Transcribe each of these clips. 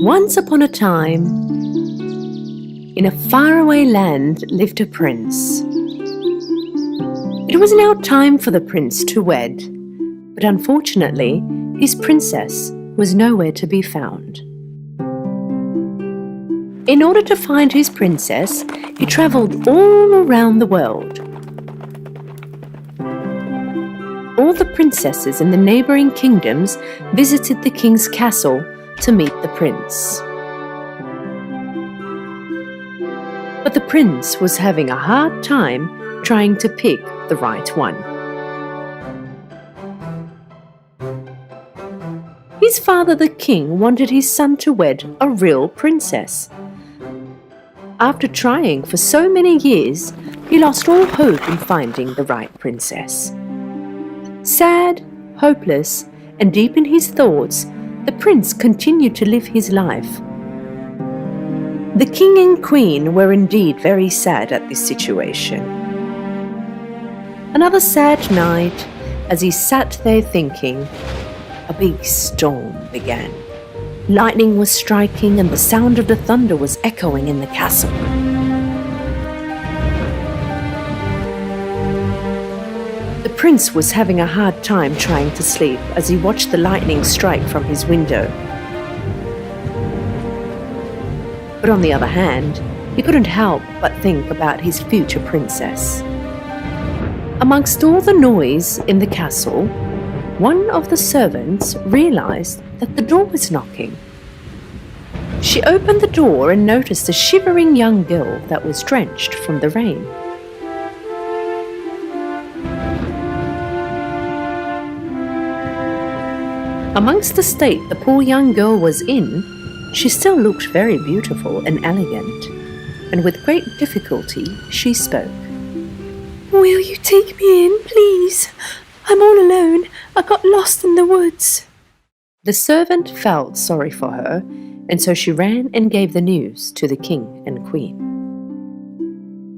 Once upon a time, in a faraway land lived a prince. It was now time for the prince to wed, but unfortunately, his princess was nowhere to be found. In order to find his princess, he travelled all around the world. All the princesses in the neighbouring kingdoms visited the king's castle to meet the prince. But the prince was having a hard time trying to pick the right one. His father, the king, wanted his son to wed a real princess. After trying for so many years, he lost all hope in finding the right princess. Sad, hopeless, and deep in his thoughts, the prince continued to live his life. The king and queen were indeed very sad at this situation. Another sad night, as he sat there thinking, a big storm began. Lightning was striking and the sound of the thunder was echoing in the castle. The prince was having a hard time trying to sleep as he watched the lightning strike from his window. But on the other hand, he couldn't help but think about his future princess. Amongst all the noise in the castle, one of the servants realized that the door was knocking. She opened the door and noticed a shivering young girl that was drenched from the rain. Amongst the state the poor young girl was in, she still looked very beautiful and elegant, and with great difficulty she spoke. "Will you take me in, please? I'm all alone. I got lost in the woods." The servant felt sorry for her, and so she ran and gave the news to the king and queen.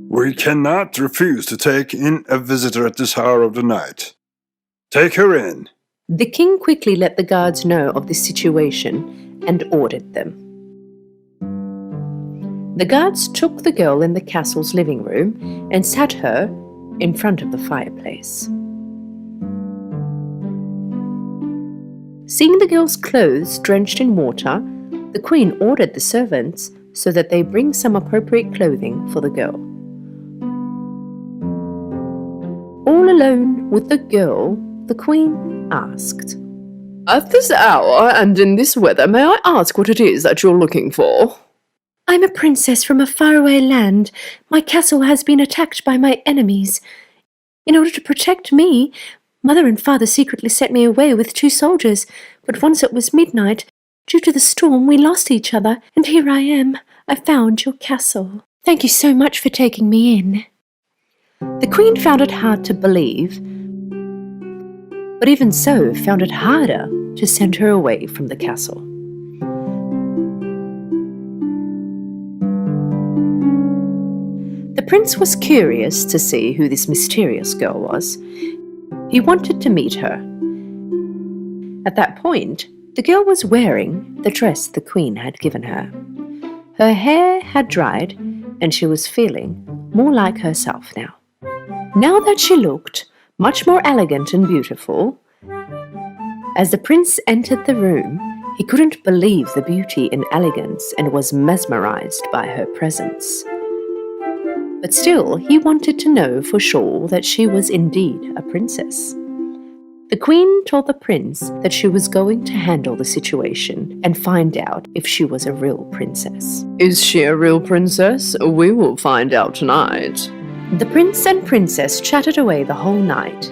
"We cannot refuse to take in a visitor at this hour of the night. Take her in." The king quickly let the guards know of the situation and ordered them. The guards took the girl in the castle's living room and sat her in front of the fireplace. Seeing the girl's clothes drenched in water, the queen ordered the servants so that they bring some appropriate clothing for the girl. All alone with the girl, the queen asked, "At this hour and in this weather, may I ask what it is that you're looking for?" "I'm a princess from a faraway land. My castle has been attacked by my enemies. In order to protect me, Mother and Father secretly sent me away with 2 soldiers, but once it was midnight, due to the storm, we lost each other, and here I am. I found your castle. Thank you so much for taking me in." The queen found it hard to believe, but even so found it harder to send her away from the castle. The prince was curious to see who this mysterious girl was. He wanted to meet her. At that point, the girl was wearing the dress the queen had given her. Her hair had dried, and she was feeling more like herself now. Now that she looked much more elegant and beautiful, as the prince entered the room, he couldn't believe the beauty and elegance and was mesmerized by her presence. But still, he wanted to know for sure that she was indeed a princess. The queen told the prince that she was going to handle the situation and find out if she was a real princess. "Is she a real princess? We will find out tonight." The prince and princess chatted away the whole night.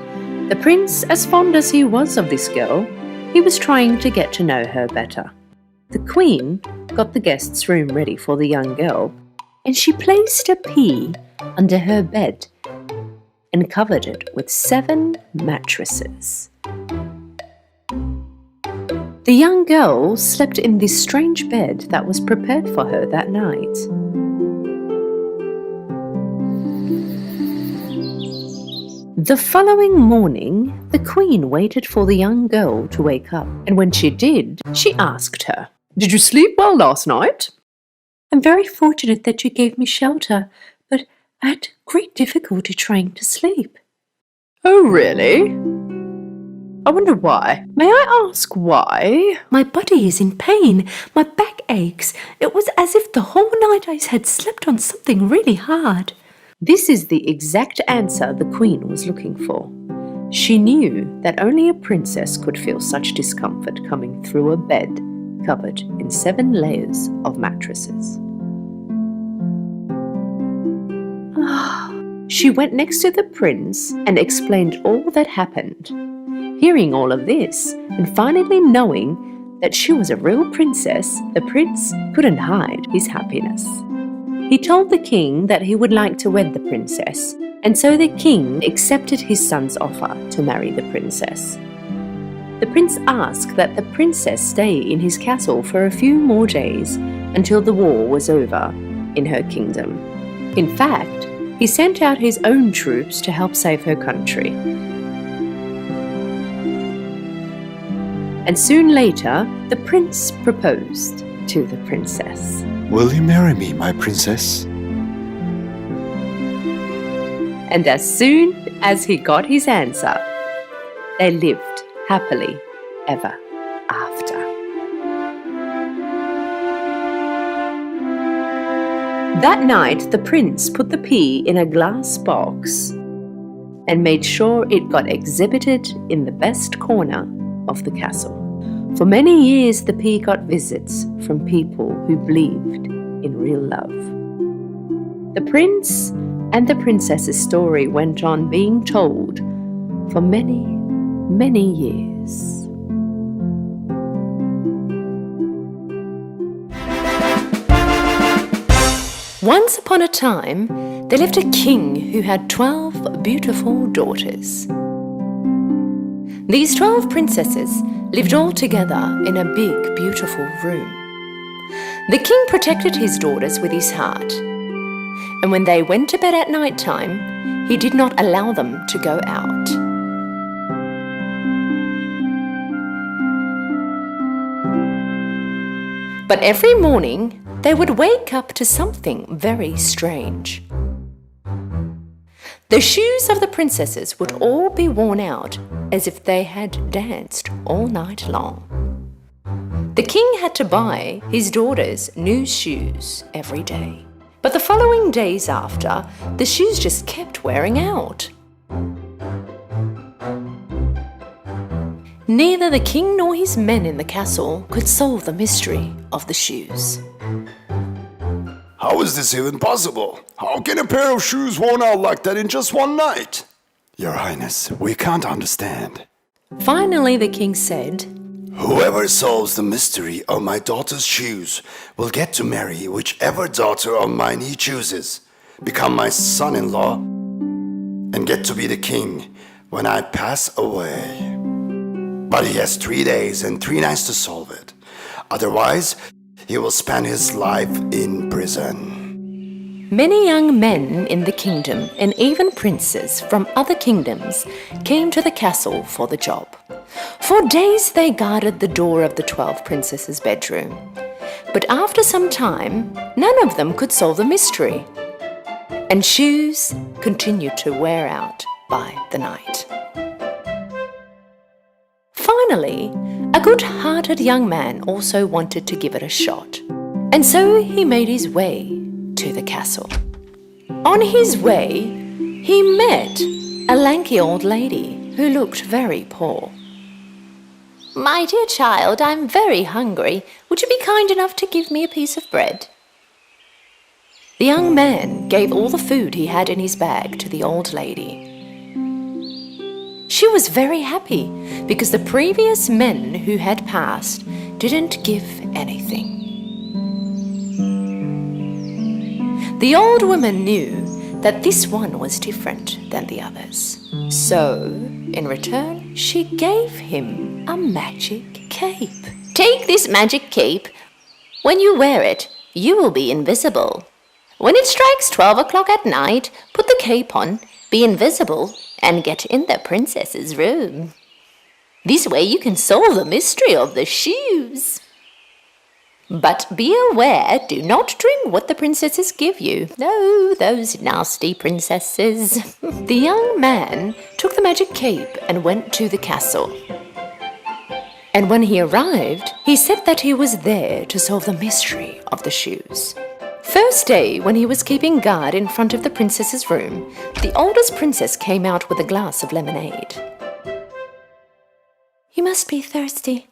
The prince, as fond as he was of this girl, he was trying to get to know her better. The queen got the guest's room ready for the young girl, and she placed a pea under her bed and covered it with 7 mattresses. The young girl slept in this strange bed that was prepared for her that night. The following morning, the queen waited for the young girl to wake up, and when she did, she asked her, Did you sleep well last night? I'm very fortunate that you gave me shelter, but I had great difficulty trying to sleep. Oh, really? I wonder why. May I ask why? My body is in pain. My back aches. It was as if the whole night I had slept on something really hard. This is the exact answer the Queen was looking for. She knew that only a princess could feel such discomfort coming through a bed covered in 7 layers of mattresses. She went next to the prince and explained all that happened. Hearing all of this, and finally knowing that she was a real princess, the prince couldn't hide his happiness. He told the king that he would like to wed the princess, and so the king accepted his son's offer to marry the princess. The prince asked that the princess stay in his castle for a few more days until the war was over in her kingdom. In fact, he sent out his own troops to help save her country. And soon later, the prince proposed to the princess. Will you marry me, my princess? And as soon as he got his answer, they lived happily ever after. That night, the prince put the pea in a glass box and made sure it got exhibited in the best corner of the castle. For many years, the pea got visits from people who believed in real love. The prince and the princess's story went on being told for many, many years. Once upon a time, there lived a king who had 12 beautiful daughters. These 12 princesses lived all together in a big, beautiful room. The king protected his daughters with his heart, and when they went to bed at night time, he did not allow them to go out. But every morning, they would wake up to something very strange. The shoes of the princesses would all be worn out as if they had danced all night long. The king had to buy his daughters new shoes every day. But the following days after, the shoes just kept wearing out. Neither the king nor his men in the castle could solve the mystery of the shoes. How is this even possible? How can a pair of shoes worn out like that in just one night? Your Highness, we can't understand. Finally, the king said, Whoever solves the mystery of my daughter's shoes will get to marry whichever daughter of mine he chooses, become my son-in-law, and get to be the king when I pass away. But he has 3 days and 3 nights to solve it. Otherwise, he will spend his life in prison. Many young men in the kingdom and even princes from other kingdoms came to the castle for the job. For days they guarded the door of the 12 princesses' bedroom. But after some time, none of them could solve the mystery. And shoes continued to wear out by the night. Finally, a good-hearted young man also wanted to give it a shot. And so he made his way to the castle. On his way, he met a lanky old lady who looked very poor. "My dear child, I'm very hungry. Would you be kind enough to give me a piece of bread?" The young man gave all the food he had in his bag to the old lady. She was very happy because the previous men who had passed didn't give anything. The old woman knew that this one was different than the others. So, in return, she gave him a magic cape. "Take this magic cape. When you wear it, you will be invisible. When it strikes 12 o'clock at night, put the cape on, be invisible, and get in the princess's room. This way you can solve the mystery of the shoes." But be aware, do not drink what the princesses give you. No, those nasty princesses. The young man took the magic cape and went to the castle. And when he arrived, he said that he was there to solve the mystery of the shoes. First day, when he was keeping guard in front of the princess's room, the oldest princess came out with a glass of lemonade. You must be thirsty.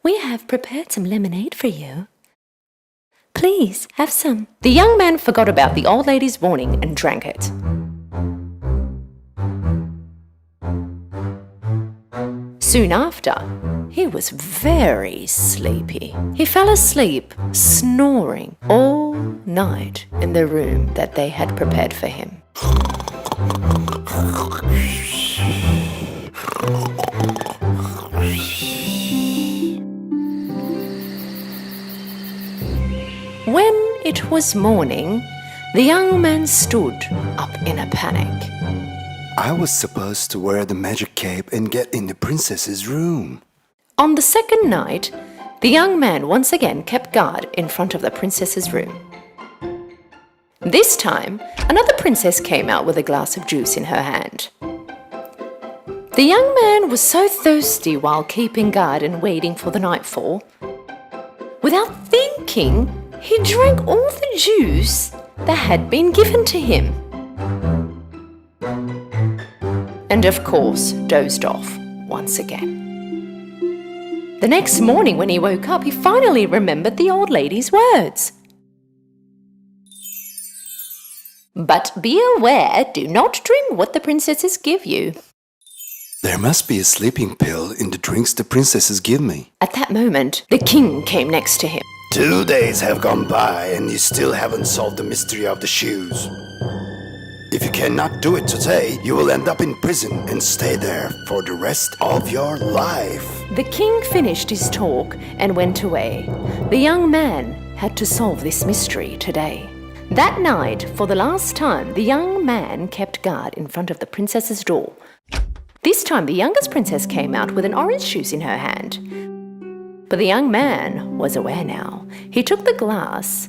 We have prepared some lemonade for you. Please, have some. The young man forgot about the old lady's warning and drank it. Soon after, he was very sleepy. He fell asleep, snoring all night in the room that they had prepared for him. When it was morning, the young man stood up in a panic. I was supposed to wear the magic cape and get in the princess's room. On the second night, the young man once again kept guard in front of the princess's room. This time, another princess came out with a glass of juice in her hand. The young man was so thirsty while keeping guard and waiting for the nightfall. Without thinking, he drank all the juice that had been given to him. And of course, dozed off once again. The next morning when he woke up, he finally remembered the old lady's words. But be aware, do not drink what the princesses give you. There must be a sleeping pill in the drinks the princesses give me. At that moment, the king came next to him. 2 days have gone by and you still haven't solved the mystery of the shoes. If you cannot do it today, you will end up in prison and stay there for the rest of your life. The king finished his talk and went away. The young man had to solve this mystery today. That night, for the last time, the young man kept guard in front of the princess's door. This time, the youngest princess came out with an orange juice in her hand. But the young man was aware now. He took the glass,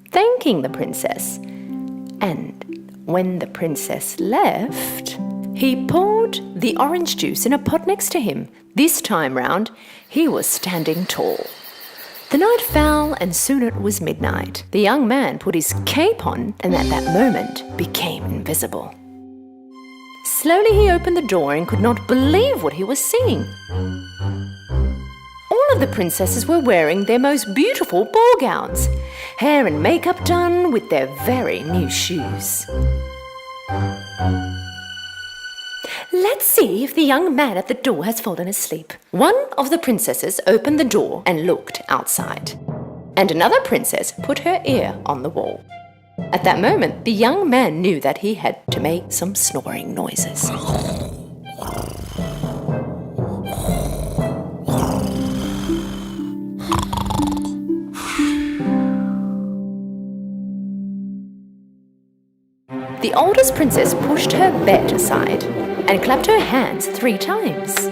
thanking the princess, and when the princess left, he poured the orange juice in a pot next to him. This time round, he was standing tall. The night fell and soon it was midnight. The young man put his cape on and at that moment became invisible. Slowly he opened the door and could not believe what he was seeing. All of the princesses were wearing their most beautiful ball gowns, hair and makeup done with their very new shoes. Let's see if the young man at the door has fallen asleep. One of the princesses opened the door and looked outside. And another princess put her ear on the wall. At that moment, the young man knew that he had to make some snoring noises. The oldest princess pushed her bed aside and clapped her hands 3 times.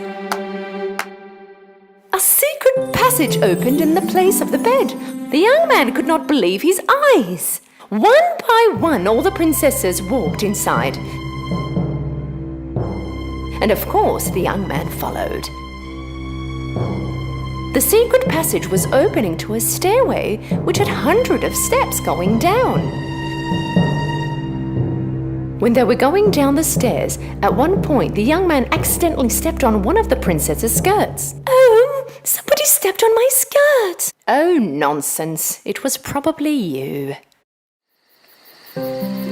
A secret passage opened in the place of the bed. The young man could not believe his eyes. One by one, all the princesses walked inside. And of course, the young man followed. The secret passage was opening to a stairway which had hundreds of steps going down. When they were going down the stairs, at one point the young man accidentally stepped on one of the princess's skirts. Oh, somebody stepped on my skirt. Oh, nonsense. It was probably you.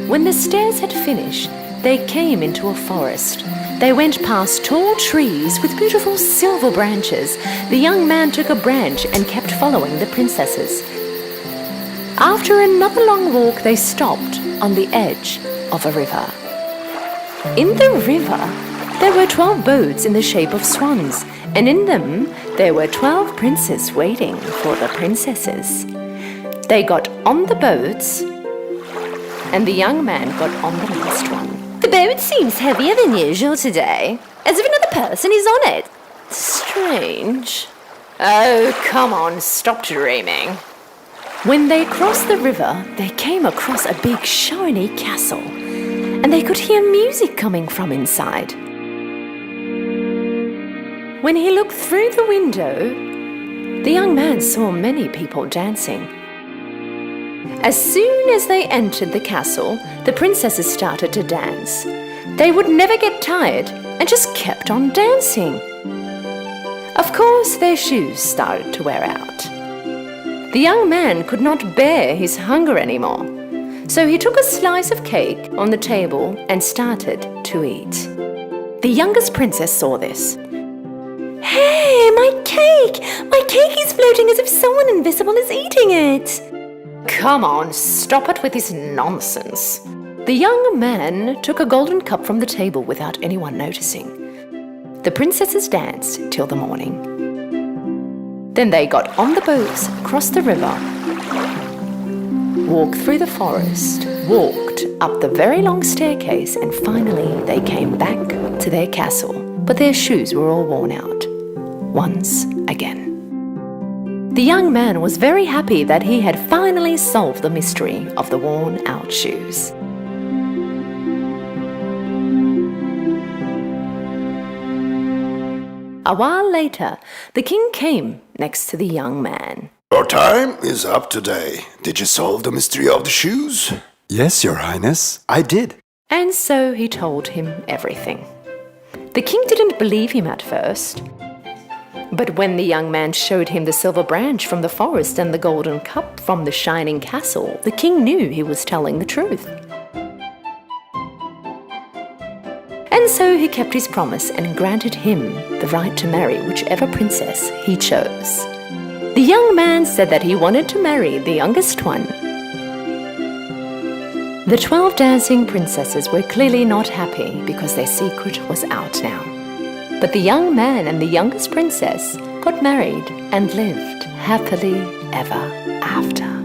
When the stairs had finished, they came into a forest. They went past tall trees with beautiful silver branches. The young man took a branch and kept following the princesses. After another long walk, they stopped on the edge of a river. In the river, there were 12 boats in the shape of swans, and in them there were 12 princes waiting for the princesses. They got on the boats, and the young man got on the last one. The boat seems heavier than usual today, as if another person is on it. Strange. Oh, come on, stop dreaming. When they crossed the river, they came across a big shiny castle, and they could hear music coming from inside. When he looked through the window, the young man saw many people dancing. As soon as they entered the castle, the princesses started to dance. They would never get tired and just kept on dancing. Of course, their shoes started to wear out. The young man could not bear his hunger anymore, so he took a slice of cake on the table and started to eat. The youngest princess saw this. Hey, my cake! My cake is floating as if someone invisible is eating it! Come on, stop it with this nonsense. The young man took a golden cup from the table without anyone noticing. The princesses danced till the morning. Then they got on the boats, crossed the river, walked through the forest, walked up the very long staircase, and finally they came back to their castle. But their shoes were all worn out. Once again. The young man was very happy that he had finally solved the mystery of the worn-out shoes. A while later, the king came next to the young man. Your time is up today. Did you solve the mystery of the shoes? Yes, Your Highness, I did. And so he told him everything. The king didn't believe him at first. But when the young man showed him the silver branch from the forest and the golden cup from the shining castle, the king knew he was telling the truth. And so he kept his promise and granted him the right to marry whichever princess he chose. The young man said that he wanted to marry the youngest one. The 12 dancing princesses were clearly not happy because their secret was out now. But the young man and the youngest princess got married and lived happily ever after.